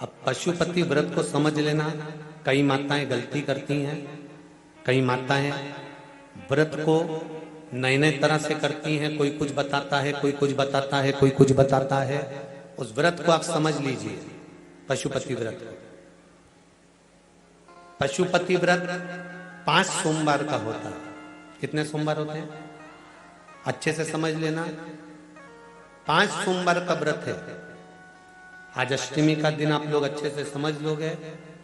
अब पशुपति व्रत को समझ लेना। कई माताएं गलती करती हैं, कई माताएं व्रत को नए नए तरह से करती हैं। कोई कुछ बताता है, कोई कुछ बताता है, कोई कुछ बताता है। उस व्रत को आप समझ लीजिए, पशुपति व्रत को। पशुपति व्रत 5 सोमवार का होता है। कितने सोमवार होते हैं अच्छे से समझ लेना। 5 सोमवार का व्रत है। आज अष्टमी का दिन आप लोग अच्छे से समझ लोगे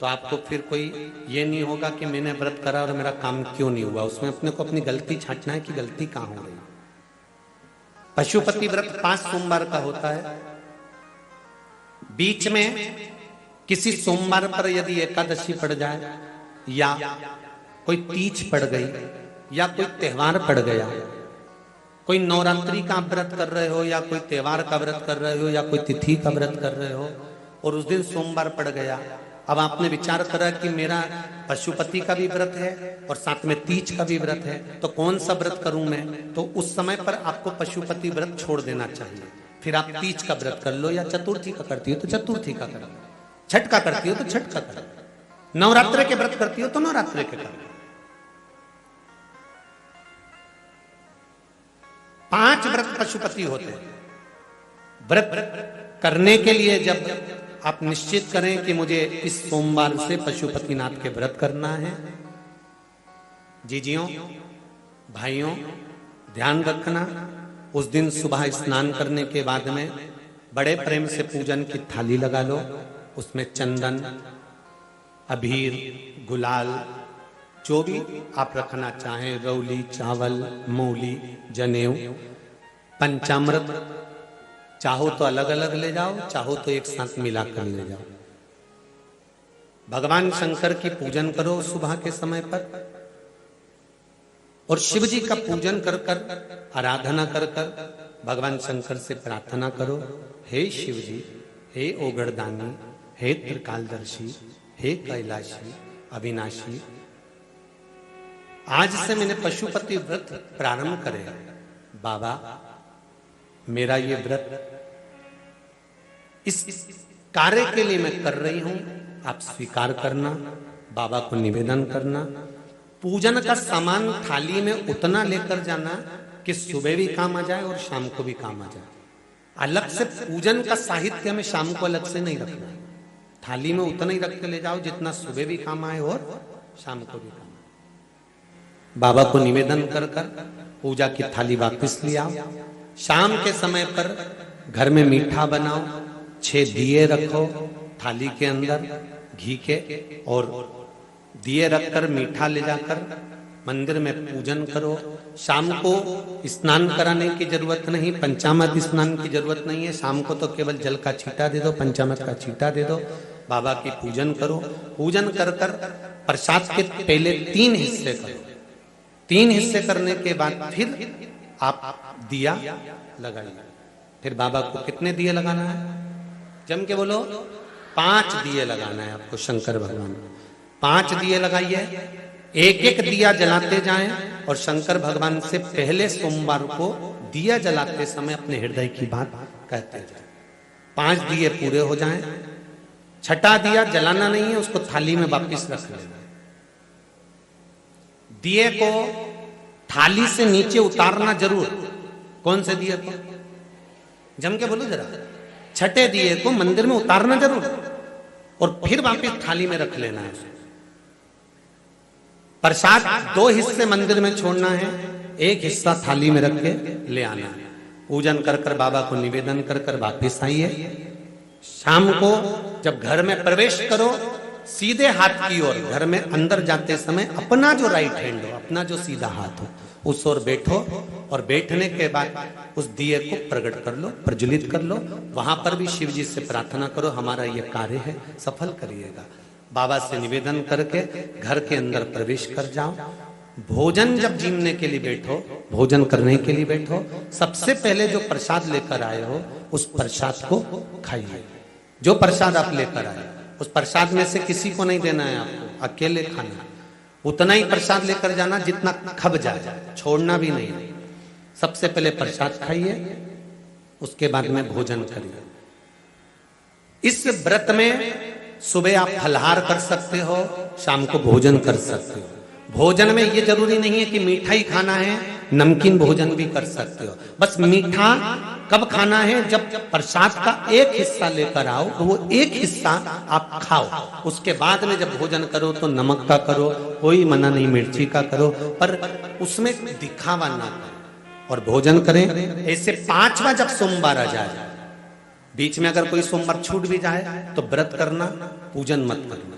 तो आपको फिर कोई ये नहीं होगा कि मैंने व्रत करा और मेरा काम क्यों नहीं हुआ। उसमें अपने को अपनी गलती छांटना है कि गलती कहां हो गई। पशुपति व्रत 5 सोमवार का होता है। बीच में किसी सोमवार पर यदि एकादशी पड़ जाए या कोई तीज पड़ गई या कोई त्योहार पड़ गया, कोई नवरात्रि का व्रत कर रहे हो या कोई त्योहार का व्रत कर रहे हो या कोई तिथि का व्रत कर रहे हो और उस दिन सोमवार पड़ गया, अब आपने विचार करा कि मेरा पशुपति का भी व्रत है और साथ में तीज का भी व्रत है, तो कौन सा व्रत करूं मैं। तो उस समय पर आपको पशुपति व्रत छोड़ देना चाहिए। फिर आप तीज का व्रत कर लो या चतुर्थी का करती हो तो चतुर्थी का कर लो, छठ का करती हो तो छठ का कर लो, नवरात्रि के व्रत करती हो तो नवरात्रि के कर लो। 5 व्रत पशुपति होते हैं। व्रत करने के लिए जब आप निश्चित करें कि मुझे इस सोमवार से पशुपतिनाथ के व्रत करना है, जीजियों भाइयों ध्यान रखना। उस दिन सुबह स्नान करने के बाद में बड़े प्रेम से पूजन की थाली लगा लो। उसमें चंदन, अबीर, गुलाल, जो भी आप रखना चाहें, रौली, चावल, मूली, जनेऊ, पंचामृत, चाहो तो अलग अलग ले जाओ, चाहो तो एक साथ मिलाकर ले जाओ। भगवान शंकर की पूजन करो सुबह के समय पर और शिव जी का पूजन कर कर, आराधना कर कर भगवान शंकर से प्रार्थना करो, हे शिव जी, हे ओगड़दानी, हे त्रिकालदर्शी, हे कैलाशी, अविनाशी, आज से मैंने पशुपति व्रत प्रारंभ करे। बाबा मेरा ये व्रत इस कार्य के लिए मैं कर रही हूं, आप स्वीकार करना। बाबा को निवेदन करना। पूजन का सामान थाली में उतना लेकर जाना कि सुबह भी काम आ जाए और शाम को भी काम आ जाए। अलग से पूजन का साहित्य में शाम को अलग से नहीं रखना। थाली में उतना ही रख के ले जाओ जितना सुबह भी काम आए और शाम को भी काम आए। बाबा को निवेदन कर कर पूजा की थाली वापस ले आओ। शाम के समय पर घर में मीठा बनाओ, 6 दिए रखो थाली के अंदर घी के, और दिए रखकर मीठा ले जाकर मंदिर में पूजन करो। शाम को स्नान कराने की जरूरत नहीं, पंचामृत स्नान की जरूरत नहीं है। शाम को तो केवल जल का छींटा दे दो, पंचामृत का छींटा दे दो। बाबा की पूजन करो। पूजन कर कर प्रसाद के पहले 3 हिस्से करो। 3 हिस्से करने के बाद फिर आप दिया लगाइए। फिर बाबा को कितने दिए लगाना है? जम के बोलो, 5 दिए लगाना है आपको शंकर भगवान को। 5 दिए लगाइए, एक एक दिया जलाते जाएं और शंकर भगवान से पहले सोमवार को दिया जलाते समय अपने हृदय की बात कहते जाएं। 5 दिए पूरे हो जाएं। छठा दिया जलाना नहीं है, उसको थाली में वापस रख लेना। दिए को थाली से नीचे उतारना जरूर। कौन से दिए को? जम के बोलो जरा। छठे दिए को मंदिर में उतारना जरूर और फिर वापस थाली में रख लेना है। प्रसाद 2 हिस्से मंदिर में छोड़ना है, एक हिस्सा थाली में रख के ले आना है। पूजन कर कर बाबा को निवेदन कर कर वापिस आइए। शाम को जब घर में प्रवेश करो, सीधे हाथ की ओर घर में अंदर जाते समय अपना जो राइट हैंड हो, अपना जो सीधा हाथ हो, उस ओर बैठो और बैठने के बाद उस दिए को प्रकट कर लो, प्रज्वलित कर लो। वहां पर भी शिव जी से प्रार्थना करो, हमारा ये कार्य है, सफल करिएगा। बाबा से निवेदन करके घर के अंदर प्रवेश कर जाओ। भोजन जब जीमने के लिए बैठो, भोजन करने के लिए बैठो, सबसे पहले जो प्रसाद लेकर आए हो उस प्रसाद को खाइए। जो प्रसाद आप लेकर आए उस प्रसाद में से किसी को नहीं देना है आपको, अकेले खाना। उतना ही प्रसाद लेकर जाना जितना खब जाए, छोड़ना भी नहीं। सबसे पहले प्रसाद खाइए, उसके बाद में भोजन करिए। इस व्रत में सुबह आप फलहार कर सकते हो, शाम को भोजन कर सकते हो। भोजन में ये जरूरी नहीं है कि मीठा ही खाना है, नमकीन भोजन भी कर सकते हो। बस मीठा कब खाना है, जब प्रसाद का एक हिस्सा लेकर आओ तो वो एक हिस्सा आप खाओ। उसके बाद में जब भोजन करो तो नमक का करो, कोई मना नहीं, मिर्ची का करो, पर उसमें दिखावा ना करो और भोजन करें। ऐसे 5वां जब सोमवार आ जाए, बीच में अगर कोई सोमवार छूट भी जाए तो व्रत करना, पूजन मत करना।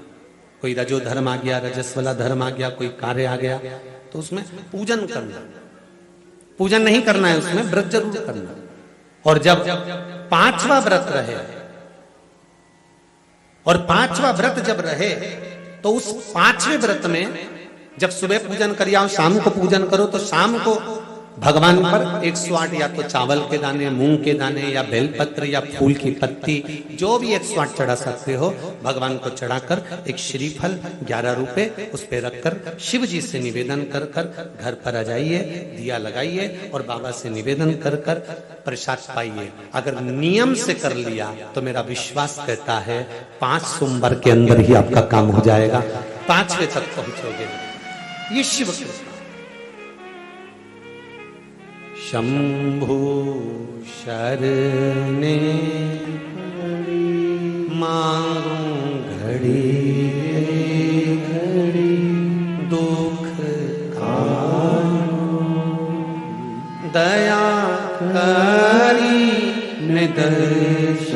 कोई रजो धर्म आ गया, रजस वाला धर्म आ गया, कोई कार्य आ गया तो उसमें पूजन करना, पूजन नहीं करना है, उसमें व्रत जरूर करना। और जब 5वां व्रत रहे, और 5वां व्रत जब रहे तो उस 5वें व्रत में जब सुबह पूजन करिए और शाम को पूजन करो तो शाम को भगवान पर 108 या तो चावल के दाने, मूंग के दाने या बेलपत्र या फूल की पत्ती, जो भी 108 चढ़ा सकते हो भगवान को चढ़ाकर एक श्रीफल 11 रुपए उस पे रखकर शिव जी से निवेदन कर कर घर पर आ जाइए, दिया लगाइए और बाबा से निवेदन कर कर प्रसाद पाइए। अगर नियम से कर लिया तो मेरा विश्वास कहता है 5 सोमवार के अंदर ही आपका काम हो जाएगा, 5वें तक पहुंचोगे। ये शिव कृपा। शंभु शरणे मांगू घड़ी घड़ी दुख दया करी निदर्श